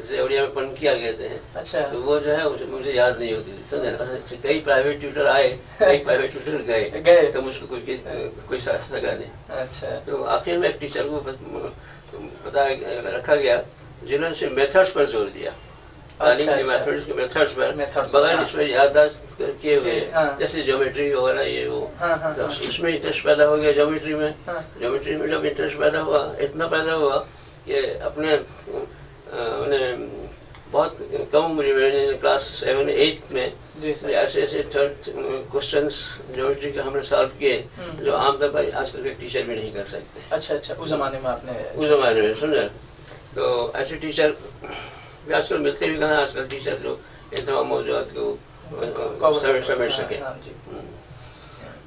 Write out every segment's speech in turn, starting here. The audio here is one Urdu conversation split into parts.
جیسے اڑیا میں پنکیا کہتے ہیں. اچھا. تو وہ جو ہے مجھے یاد نہیں ہوتی تھی, سمجھے. کئی پرائیویٹ ٹیوٹر آئے, کئی پرائیویٹ ٹیوٹر گئے, تو مجھ کو کوئی ساتھ لگا نہیں. اچھا. تو آخر میں ایک ٹیچر کو پتا رکھا گیا جنہوں نے میتھڈس پر زور دیا, تعلیم کے میتھڈس کے میتھڈس پر, بغیر اس میں یادداشت کیے ہوئے, جیسے جیومیٹری وغیرہ یہ وہ. اس میں انٹرسٹ پیدا ہو گیا جیومیٹری میں. جیومیٹری میں جب انٹرسٹ پیدا ہوا, اتنا پیدا ہوا کہ اپنے انہیں بہت کم عمر میں کلاس 7-8 میں ایسے ایسے کوشچنس جیومیٹری کے ہم نے سالو کیے جو عام طور پر آج کل کے ٹیچر بھی نہیں کر سکتے. اچھا اچھا. اس زمانے میں آپ نے, اس زمانے میں سمجھا. تو ایسے ٹیچر آج کل ملتے بھی کہاں, آج کل ٹیچر جو ان تمام موضوعات کو سمجھ سکے.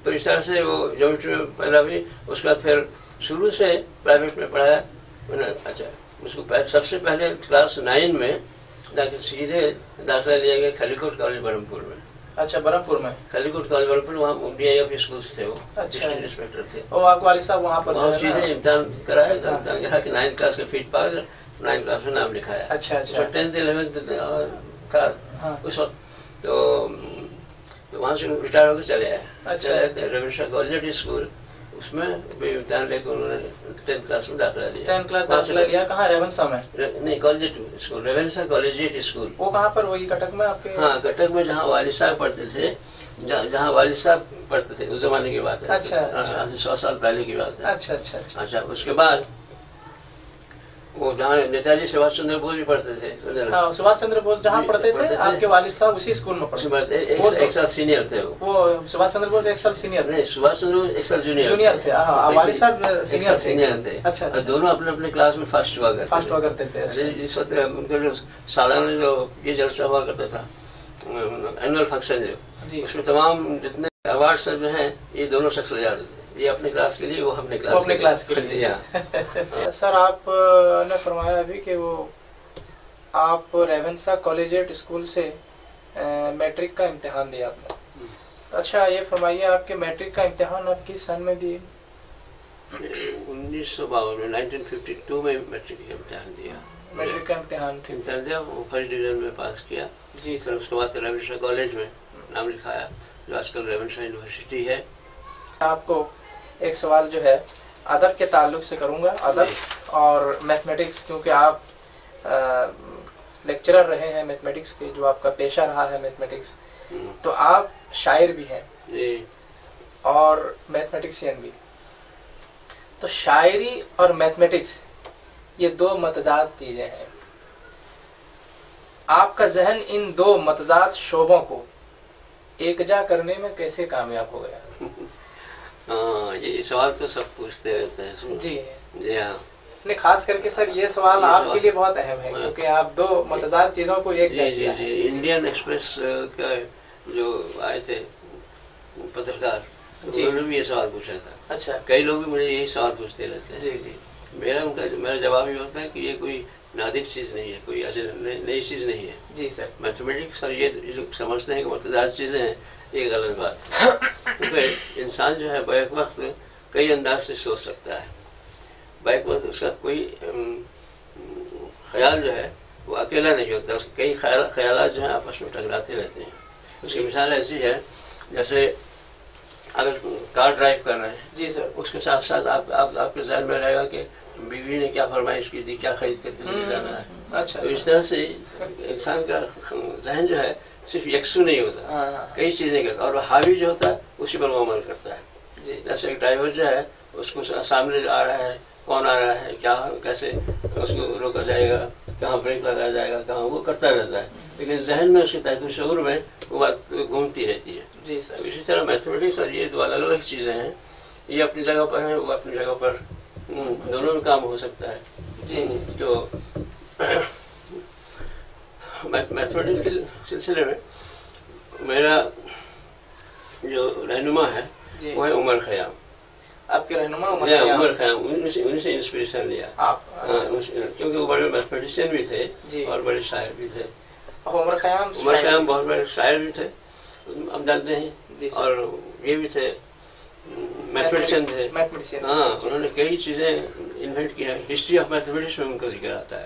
تو اس طرح سے وہ جیومیٹری میں پہلا بھی, اس کے بعد پھر شروع سے پرائیویٹ میں پڑھایا. اچھا, اس کو سب سے پہلے کلاس 9 میں سیدھے داخلہ لیا گیا کھلیکوٹ کالج برہمپور میں. اچھا, برہمپور میں کھلیکوٹ کالج برہمپور, وہاں ڈی آئی ایف اسکولس تھے, وہ ڈسٹرکٹ انسپیکٹر تھے. آپ کے والد صاحب وہاں پر سیدھے امتحان کرایا, یہاں کہ 9 کلاس کا فیڈ پا کر 9 کلاس میں نام لکھایا. اچھا اچھا. 10th 11th تھا اس وقت. تو وہاں سے ریٹائر ہو کے چلے آئے. اچھا. ریونشا کالج اسکول, اس میں امتحان لے کے انہوں نے 10th کلاس میں داخلہ لیا. 10th کلاس داخلہ لیا کہاں, ریونسا میں؟ نہیں, کالجیٹ اسکول, ریونسا کالجیٹ اسکول. وہ کہاں پر, وہی کٹک میں آپ کے؟ ہاں, کٹک میں, جہاں والد صاحب پڑھتے تھے, جہاں والد صاحب پڑھتے تھے. اس زمانے کی بات ہے, اچھا 100 سال پہلے کی بات ہے. اچھا اچھا. اچھا, اس کے بعد وہ جہاں نیتاجی سبھاش چندر بوس بھی پڑھتے تھے. سبھاش چندر بوس جہاں پڑھتے تھے, آپ کے والد صاحب اسی اسکول میں پڑھتے. ایک سال سینئر تھے وہ. سبھاش چندر بوس 1 سال سینئر. نہیں, سبھاش چندر بوس 1 سال جونیئر تھے. والد صاحب سینئر تھے. اچھا. دونوں اپنے اپنے کلاس میں فرسٹ ہوا کرتے تھے. اس وقت ان کا جو سالانہ جو یہ جلسہ ہوا کرتا تھا, اینول فنکشن جو, اس میں تمام جتنے ایوارڈ جو ہیں یہ دونوں شخص لے جاتے تھے. یہ اپنے کلاس کے لیے, وہ اپنے کلاس کے لیے. سر, آپ نے فرمایا ابھی کہ وہ آپ ریونسا کالجیٹ اسکول سے میٹرک کا امتحان دیا آپ نے. اچھا, یہ فرمائیے آپ کے میٹرک کا امتحان آپ کس سن میں دیے؟ 1952 میں, 1952 میں میٹرک کا امتحان دیا. میٹرک کا امتحان دیا, وہ فرسٹ ڈویژن میں پاس کیا. جی سر. اس کے بعد ریونسا کالج میں نام لکھایا, جو آج کل ریونسا یونیورسٹی ہے. آپ کو ایک سوال جو ہے ادب کے تعلق سے کروں گا, ادب اور میتھمیٹکس, کیونکہ آپ لیکچرر رہے ہیں میتھمیٹکس کے, جو آپ کا پیشہ رہا ہے میتھمیٹکس, تو آپ شاعر بھی ہیں اور میتھمیٹکسین بھی. تو شاعری اور میتھمیٹکس یہ 2 متضاد چیزیں ہیں. آپ کا ذہن ان 2 متضاد شعبوں کو ایکجا کرنے میں کیسے کامیاب ہو گیا؟ ہاں, یہ سوال تو سب پوچھتے رہتے ہیں. جی جی ہاں. نہیں, خاص کر کے سر یہ سوال آپ کے لیے بہت اہم ہے, کیونکہ آپ 2 متضاد چیزوں کو ایک جا کیا ہے. انڈین ایکسپریس کا جو آئے تھے پترکار, انہوں نے بھی یہ سوال پوچھا تھا. اچھا. کئی لوگ بھی مجھے یہی سوال پوچھتے رہتے ہیں. جی جی. میرا جواب یہ ہوتا ہے کہ یہ کوئی نادر چیز نہیں ہے, کوئی ایسے نئی چیز نہیں ہے. جی سر. میتھمیٹکس اور یہ سمجھتے ہیں کہ متضاد چیزیں ہیں, یہ غلط بات ہے. کیونکہ انسان جو ہے بیک وقت کئی انداز سے سوچ سکتا ہے. بیک وقت اس کا کوئی خیال جو ہے وہ اکیلا نہیں ہوتا, اس کے کئی خیالات جو ہیں آپس میں ٹکراتے رہتے ہیں. اس کی مثال ایسی ہے جیسے اگر کار ڈرائیو کر رہے ہیں. جی سر. اس کے ساتھ ساتھ آپ کے ذہن میں رہے گا کہ بیوی نے کیا فرمائش کی تھی, کیا خرید کر کے لے جانا ہے. اچھا. تو اس طرح سے انسان کا ذہن جو ہے صرف یکسو نہیں ہوتا, کئی چیزیں کرتا, اور حاوی جو ہوتا ہے اسی پر وہ عمل کرتا ہے. جیسے ایک ڈرائیور جو ہے اس کو سامنے آ رہا ہے, کون آ رہا ہے, کیا کیسے اس کو روکا جائے گا, کہاں بریک لگایا جائے گا, کہاں, وہ کرتا رہتا ہے. لیکن ذہن میں اس کے تحت شعور میں وہ بات گھومتی رہتی ہے. جی سر. تو اسی طرح میتھمیٹکس اور یہ 2 الگ الگ چیزیں ہیں, یہ اپنی جگہ پر ہیں, وہ اپنی جگہ پر, دونوں میں کام ہو سکتا ہے. جی جی. تو میتھمیٹکس کے سلسلے میں میرا جو رہنما ہے وہ ہے عمر خیام. آپ کے رہنما عمر خیام, انہیں سے انسپریشن لیا. کیونکہ وہ بڑے میتھمیٹیشین بھی تھے اور بڑے شاعر بھی تھے. عمر خیام بہت بڑے شاعر بھی تھے, ہم جانتے ہیں, اور یہ بھی تھے میتھمیٹیشین تھے. ہاں, انہوں نے کئی چیزیں انوینٹ کی ہیں. ہسٹری آف میتھمیٹکس میں ان کا ذکر آتا ہے.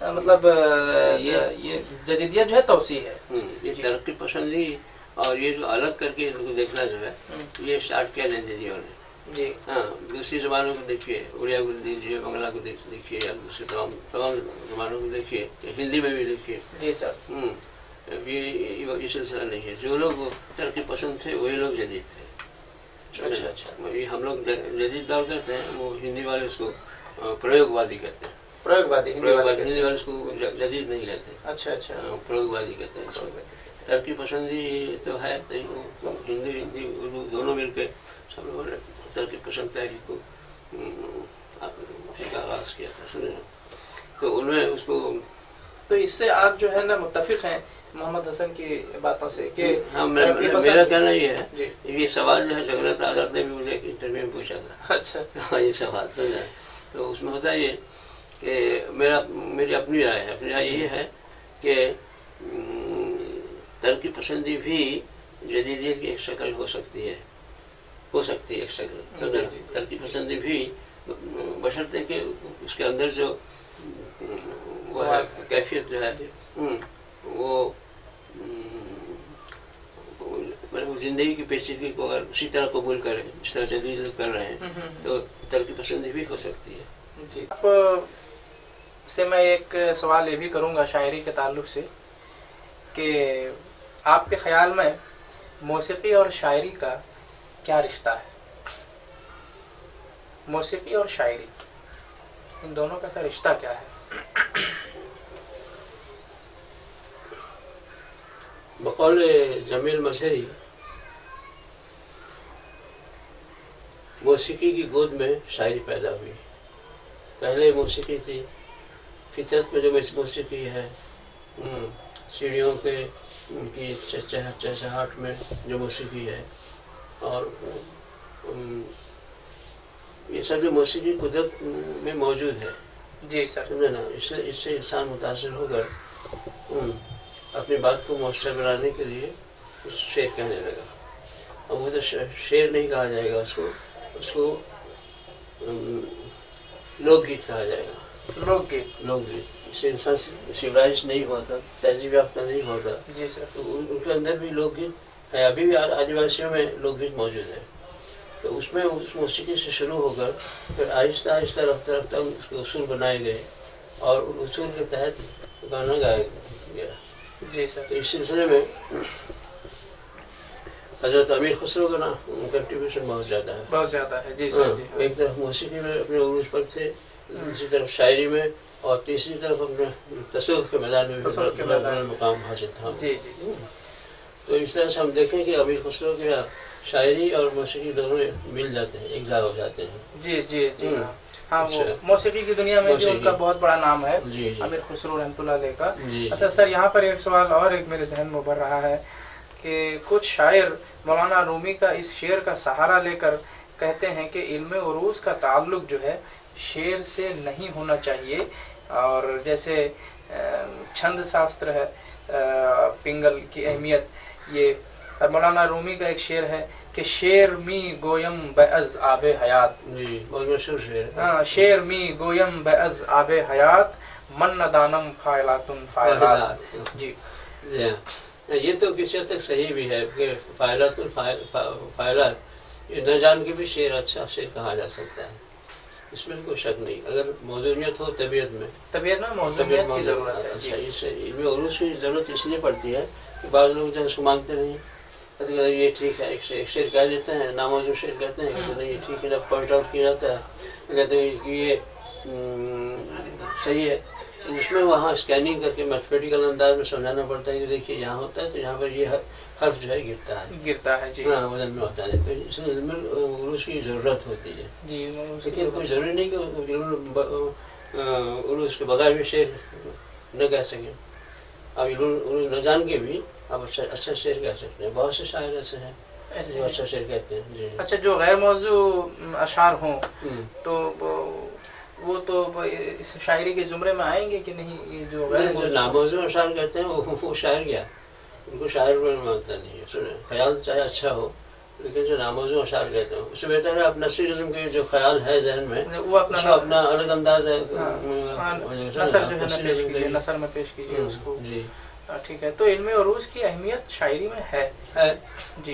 مطلب یہ جدیدیت جو ہے توسیع ہے، یہ ترقی پسندی اور یہ جو الگ کر کے ان کو دیکھنا جو ہے یہ اسٹارٹ کیا جدیدیوں نے جی۔ ہاں دوسری زبانوں کو دیکھیے، اڑیا کو دیکھیے، بنگلہ کو دیکھیے، یا دوسرے تمام زبانوں کو دیکھیے، ہندی میں بھی دیکھیے جی سر۔ یہ سلسلہ نہیں ہے، جو لوگ ترقی پسند تھے وہی لوگ جدید تھے۔ اچھا اچھا، یہ ہم لوگ جدید دور کہتے ہیں، وہ ہندی والے اس کو پریوگ وادی کہتے ہیں، پریوگ وادی ہندی والے اس کو جدید نہیں کہتے۔ اچھا اچھا، پریوگ وادی کہتے ہیں اس کو۔ ترقی پسندی تو ہے، ہندی اردو دونوں مل کے سب لوگوں نے ترقی پسند تحریک کو آغاز کیا تھا، سمجھے؟ تو ان میں اس کو، تو اس سے آپ جو ہے نا متفق ہیں محمد حسن کی باتوں سے کہ ہاں؟ میرا کہنا یہ ہے، یہ سوال جو ہے جگرت آزاد نے بھی مجھے ایک انٹرویو میں پوچھا تھا۔ اچھا، یہ سوال سمجھا، تو اس میں ہوتا یہ کہ میری اپنی رائے ہے، اپنی رائے یہ ہے کہ ترقی پسندی بھی جدیدیت کی ایک شکل ہو سکتی ہے ایک شکل۔ ترقی پسندی بھی بشرطے کہ اس کے اندر جو وہ ہے کیفیت جو ہے وہ زندگی کی پیچیدگی کو اگر اسی طرح قبول کرے جس طرح جدید کر رہے ہیں تو ترقی پسندی بھی ہو سکتی ہے جی۔ آپ سے میں ایک سوال یہ بھی کروں گا شاعری کے تعلق سے کہ آپ کے خیال میں موسیقی اور شاعری کا کیا رشتہ ہے؟ موسیقی اور شاعری ان دونوں کا رشتہ کیا ہے؟ بقول جمیل مظہری، موسیقی کی گود میں شاعری پیدا ہوئی۔ پہلے موسیقی تھی، فطرت میں جو موسیقی ہے، چڑیوں کے ان کی چہچہاہٹ میں جو موسیقی ہے، اور یہ سب جو موسیقی قدرت میں موجود ہے جی سر، سمجھے نا؟ اس سے انسان متاثر ہو کر اپنی بات کو مؤثر بنانے کے لیے اس شعر کہنے لگا۔ اب وہ تو شعر نہیں کہا جائے گا، اس کو لوک گیت کہا جائے گا۔ لوک گیت اس سے انسان سیولائز نہیں ہوتا، تہذیب یافتہ نہیں ہوتا جی سر، تو ان کے اندر بھی لوک گیت ہے، ابھی بھی آدیواسیوں میں لوک گیت موجود ہے۔ تو اس میں اس موسیقی سے شروع ہو کر پھر آہستہ آہستہ رفتہ رفتہ اس کے اصول بنائے گئے اور ان اصول کے تحت گانا گایا گیا جی سر۔ تو اس سلسلے میں حضرت امیر خسرو کا کنٹریبیوشن بہت زیادہ ہے جی سر۔ ایک طرف موسیقی میں اپنے عروج پر تھے، دوسری طرف شاعری میں، اور تیسری طرف اپنے تصوف کے میدان میں مقام حاصل تھا جی جی۔ تو اس طرح سے ہم دیکھیں کہ امیر خسرو کے شاعری اور موسیقی دونوں مل جاتے ہیں، ایک جگہ ہو جاتے ہیں جی جی جی۔ ہاں، وہ موسیقی کی دنیا میں جو ان کا بہت بڑا نام ہے امیر خسرو رحمۃ اللہ علیہ کا۔ اچھا سر، یہاں پر ایک سوال اور ایک میرے ذہن میں ابھر رہا ہے کہ کچھ شاعر مولانا رومی کا اس شعر کا سہارا لے کر کہتے ہیں کہ علم عروض کا تعلق جو ہے شعر سے نہیں ہونا چاہیے، اور جیسے چھند شاستر ہے، پنگل کی اہمیت، یہ مولانا رومی کا ایک شعر ہے کہ شعر می گویم بعض آب حیات جی، بہت مشہور شعر۔ ہاں، شعر می گویم بعض آب حیات من ندانم فاعلات فاعلات جی۔ یہ تو کسی حد تک صحیح بھی ہے کہ فاعلات یہ نہ جان کے بھی شعر اچھا شعر کہا جا سکتا ہے، اس میں کوئی شک نہیں، اگر موضوعیت ہو طبیعت میں موضوعیت کی ضرورت ہے۔ اچھا، اس سے علم عروض کی ضرورت اس لیے پڑتی ہے کہ بعض لوگ جو اس کو مانگتے نہیں، یہ ٹھیک ہے، ایک شعر کہہ دیتے ہیں، ناموضوع شعر کہتے ہیں، کہتے ہیں یہ ٹھیک ہے، جب پوائنٹ آؤٹ کیا جاتا ہے کہتے ہیں کہ یہ صحیح ہے، اس میں وہاں اسکیننگ کر کے میتھمیٹیکل انداز میں سمجھانا پڑتا ہے کہ دیکھیے یہاں ہوتا ہے تو یہاں پر یہ حرف جو ہے گرتا ہے جی، ہاں وزن میں ہوتا ہے، تو اس میں علم عروض کی ضرورت ہوتی ہے جی۔ لیکن کوئی ضروری نہیں کہ عروض کے بغیر بھی شعر نہ کہہ سکیں، اب علم عروض نہ جان کے بھی آپ اچھا شعر کہہ سکتے ہیں، بہت سے شاعر ایسے ہیں جو اچھا شعر کہتے ہیں جی۔ اچھا، جو غیر موضوع اشعار ہوں تو وہ تو اس شاعری کے زمرے میں آئیں گے کہ نہیں؟ یہ جو ناموضوع اشعار کہتے ہیں وہ شاعر کیا، ان کو شاعر مانتا نہیں ہے۔ خیال چاہے اچھا ہو لیکن جو ناموزوں اشعار کہتے ہیں اس سے بہتر ہے آپ نثری نظم کے جو خیال ہے ذہن میں وہ اپنا الگ انداز ہے، نثر جو ہے نا پیش کیجیے، نثر میں پیش کیجیے اس کو. جی ٹھیک ہے. تو علم عروض کی اہمیت شاعری میں ہے جی،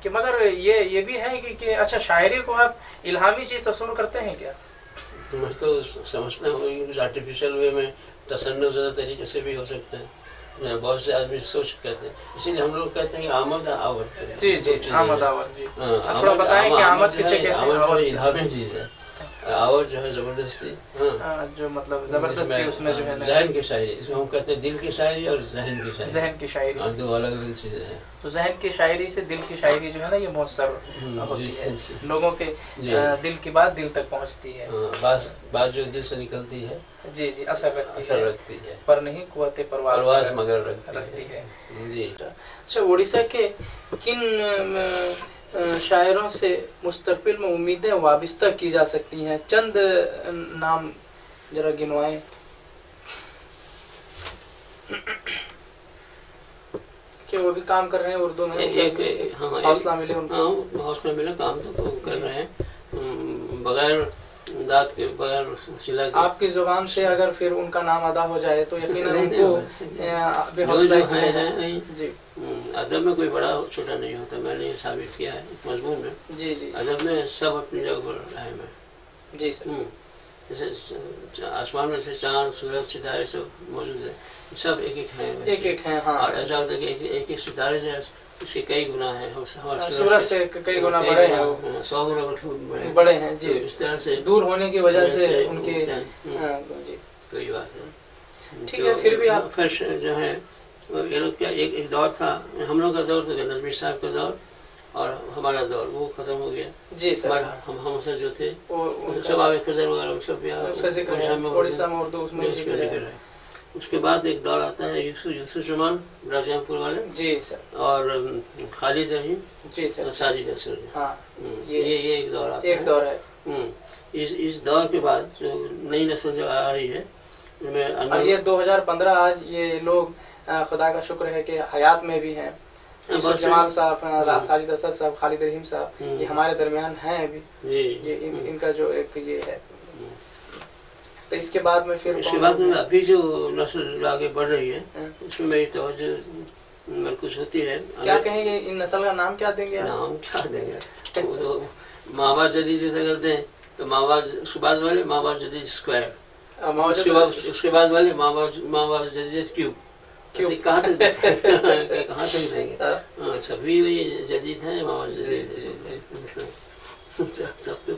کہ مگر یہ بھی ہے کہ اچھا شاعری کو آپ الہامی چیز تصور کرتے ہیں کیا؟ میں تو سمجھتا ہوں کچھ آرٹیفیشل وے میں تصنع زدہ طریقے سے بھی ہو سکتا ہے. بہت سے آدمی سوچ کہتے ہیں، اسی لیے ہم لوگ کہتے ہیں کہ آمد آور. جی جی آمد آور. جی تھوڑا بتائیں کہ آمد کسے کہتے ہیں؟ آور الہامی چیز ہے، آور جو ہے زبردستی، جو مطلب زبردستی اس میں جو ہے ذہن کی شاعری، اس میں ہم کہتے ہیں دل کی شاعری اور ذہن کی شاعری. ذہن کی شاعری دو الگ الگ چیزیں ہیں. تو ذہن کی شاعری سے دل کی شاعری جو ہے نا یہ مؤثر ہوتی ہے، لوگوں کے دل کی بات دل تک پہنچتی ہے. بات جو دل سے نکلتی ہے جی جی اثر رکھتی ہے، پر نہیں قوت پرواز مگر رکھتی ہے. جی. اچھا اڑیسہ کے کن شاعروں سے مستقبل میں امیدیں وابستہ کی جا سکتی ہیں؟ چند نام ذرا گنوائیں. کہ وہ بھی کام کر رہے ہیں اردو میں، حوصلہ ملے ان کو. حوصلہ ملے، کام تو کر رہے ہیں بغیر داد کے، بغیر سلا کے. آپ کی زبان سے اگر پھر ان کا نام ادا ہو جائے تو یقیناً ان کو بے حوصلہ ہیں. جی ادب میں کوئی بڑا چھوٹا نہیں ہوتا، میں نے یہ ثابت کیا ہے مضمون میں. جی جی ادب میں سب اپنی جگہ پر اہم ہے. جی سر. جیسے آسمان میں سے چاند سورج ستارے سب موجود ہیں، سب ایک ایک ہیں. ہاں. اور ایسا ہوتا ہے کہ ایک ایک ستارے جو ہے اس کے کئی گنا ہیں، سورج سے کئی گنا بڑے ہیں، 100 گنا بڑے ہیں. جی اس طرح سے دور ہونے کی وجہ سے ان کے تو یہ بات ہے. ٹھیک ہے. پھر بھی آپ پھر جو ہے یہ لوگ کیا ایک دور تھا، ہم لوگ کا دور تو نظمی صاحب کا دور اور ہمارا دور وہ ختم ہو گیا. جی سر. ہم سے جو تھے سب آب خضر وغیرہ سب اڑیسہ میں اردو اس میں ذکر ہے. اس کے بعد ایک دور آتا ہے یوسف جمال راجام پور والے. جی سر. اور خالد رحیم. جی سر. ساجد اثر. ہاں یہ ایک دور آتا ہے. ایک دور ہے. اس دور کے بعد جو نئی نسل جو آ رہی ہے، یہ 2015 آج یہ لوگ خدا کا شکر ہے کہ حیات میں بھی ہیں. یوسف جمال صاحب، ساجد اثر صاحب، خالد رحیم صاحب، یہ ہمارے درمیان ہیں ابھی. یہ ان کا جو ایک یہ ہے. تو اس کے بعد میں پھر اس کے بعد میں ابھی جو نسل آگے بڑھ رہی ہے اس میں میری توجہ مرکوز ہوتی ہے. کیا کہیں گے ان نسل کا نام کیا دیں گے؟ نام کیا دیں گے؟ ماں باپ جدید جیسے کرتے ہیں تو ماں باپ اس کے بعد والے ماں باپ جدید اسکوائر، اس کے بعد والے ماں باپ جدید کیوب. کہاں تک دیں گے؟ سبھی جدید ہیں ماں باپ جدید. سب تو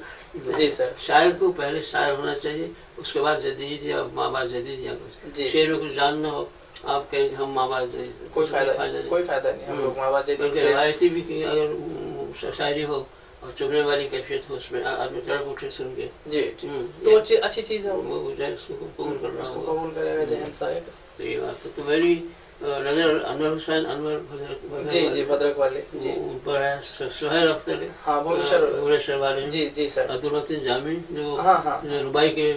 جی سر. شاعر کو پہلے شاعر ہونا چاہیے، اس کے بعد جدید یا ماں باپ جدید یا کچھ. شعر میں کچھ جاننا ہو آپ کہیں کہ ہم ماں باپ جدید، کوئی فائدہ نہیں. ہم لوگ ماں باپ جدید روایتی بھی اگر شاعری ہو اور چبھنے والی کیفیت ہو، اس میں آدمی تڑپ اٹھے سن کے. جی تو اچھی چیز ہے، وہ جائے اس کو قبول کرنا ہوگا. قبول کرے گا ذہن سارے. تو یہ بات تو میری نظر انور حسین انور جی بھدرک والے جی ان پر ہے. سہیل اختر ہاں بھونیشور والے. جی سر. عبدالمتین جامی جو ربائی کے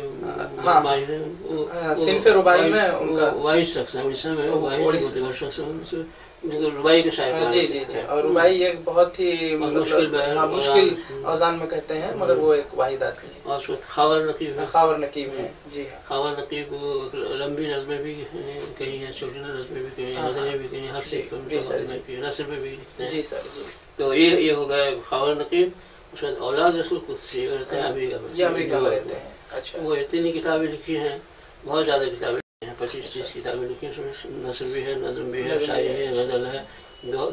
ماہر ہیں، صنف ربائی میں ان کا واحد شخص ہے اڑیسہ میں، واحد شخص ہے ربائی کے شاعر. جی اور ربائی ایک بہت ہی مشکل اوزان میں کہتے ہیں، مگر وہ ایک واحد آدمی ہے. اور اس وقت خاور نقیب ہے. خاور نقیب ہے. جی خاور نقیب لمبی نظمیں بھی کہیں ہیں، چھوٹی نظمیں بھی کہیں ہیں، غزلیں بھی کہیں، ہر چیز نثر میں بھی لکھتے ہیں. جی سر. تو یہ ہو گیا خاور نقیب. اس کے بعد اولاد رسول قدسی رہتے ہیں امریکہ میں رہتے ہیں. اچھا. وہ اتنی کتابیں لکھی ہیں، بہت زیادہ کتابیں 25-30 کتابیں لکھی ہیں. اس میں نثر بھی ہے، نظم بھی ہے، شاعری ہے، غزل ہے،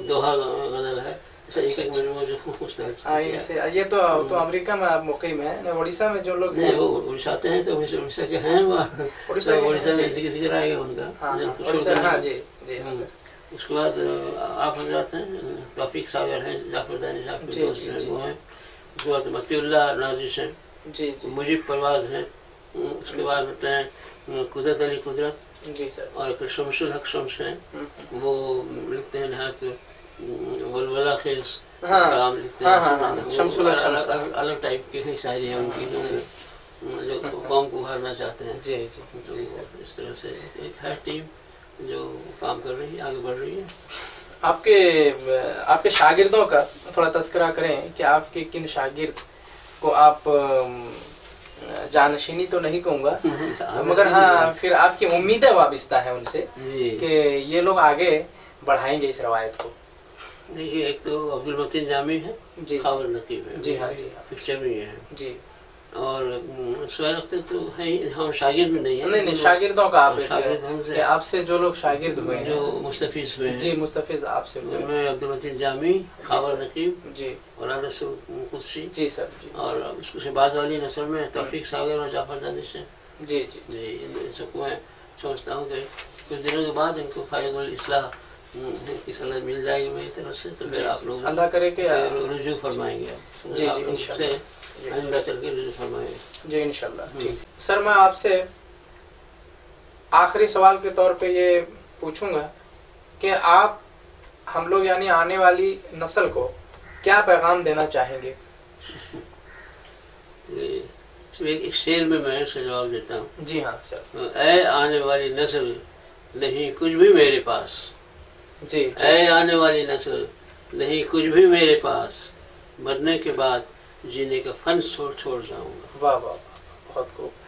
دوہا غزل ہے. یہ تو امریکہ میں آپ مقیم ہیں. اڑیسہ میں جو لوگ وہ اڑیسہ آتے ہیں تو اڑیسہ کے ہیں، اڑیسہ میں ذکر آئے گا ان کا. اس کے بعد آپ حضرات ہیں، توفیق ساگر ہیں، جعفر دانی صاحب کے دوست ہیں وہ ہیں. اس کے بعد متی اللہ نازش ہیں، مجیب پرواز ہیں. اس کے بعد ہوتے ہیں قدرت علی قدرت. اور شمس الحق شمس ہیں، وہ لکھتے ہیں نہایت ولولہ خیز کلام لکھتے ہیں. الگ ٹائپ کی شاعری ہے ان کی جو قوم کو ابھارنا چاہتے ہیں. اس طرح سے ایک ہے ٹیم جو کام کر رہی ہے، آگے بڑھ رہی ہے. آپ کے شاگردوں کا تھوڑا تذکرہ کریں کہ آپ کے کن شاگرد کو آپ جانشینی تو نہیں کہوں گا مگر ہاں پھر آپ کی امیدیں وابستہ ہیں ان سے کہ یہ لوگ آگے بڑھائیں گے اس روایت کو؟ دیکھیے ایک تو عبد المتین جامی ہے، جی خاور نقیب ہے، جی ہاں جی پکچر بھی ہے جی، اور سوائے رکھتے تو ہیں ہم شاگرد بھی نہیں ہیں، نہیں شاگردوں کا آپ شاگرد ہم سے کہ آپ سے جو لوگ شاگرد ہوئے ہیں جو مستفیض ہوئے ہیں، جی مستفیض آپ سے ہوئے میں عبد المتین جامی، خاور نقیب جی اور انس قدسی، جی سر جی اور اس کے بعد والی نسل میں توفیق ساگر اور جعفر دانش ہیں۔ جی جی جی ان سب کو میں سمجھتا ہوں کہ کچھ دنوں کے بعد ان کو فائض الاصلاح کی صلاح مل جائے گی میری طرف سے، تو پھر آپ لوگ اللہ کرے کہ رجوع فرمائیں گے، جی آپ جی لوگ سے آئندہ چل کے رجوع فرمائیں گے جی انشاءاللہ۔ ٹھیک سر، میں آپ سے آخری سوال کے طور پہ یہ پوچھوں گا کہ آپ ہم لوگ یعنی آنے والی نسل کو کیا پیغام دینا چاہیں گے؟ ایک شعر میں اس کا جواب دیتا ہوں۔ جی ہاں سر۔ اے آنے والی نسل نہیں کچھ بھی میرے پاس، جی اے آنے والی نسل نہیں کچھ بھی میرے پاس، مرنے کے بعد جینے کا فن چھوڑ جاؤں گا۔ واہ واہ، بہت خوب۔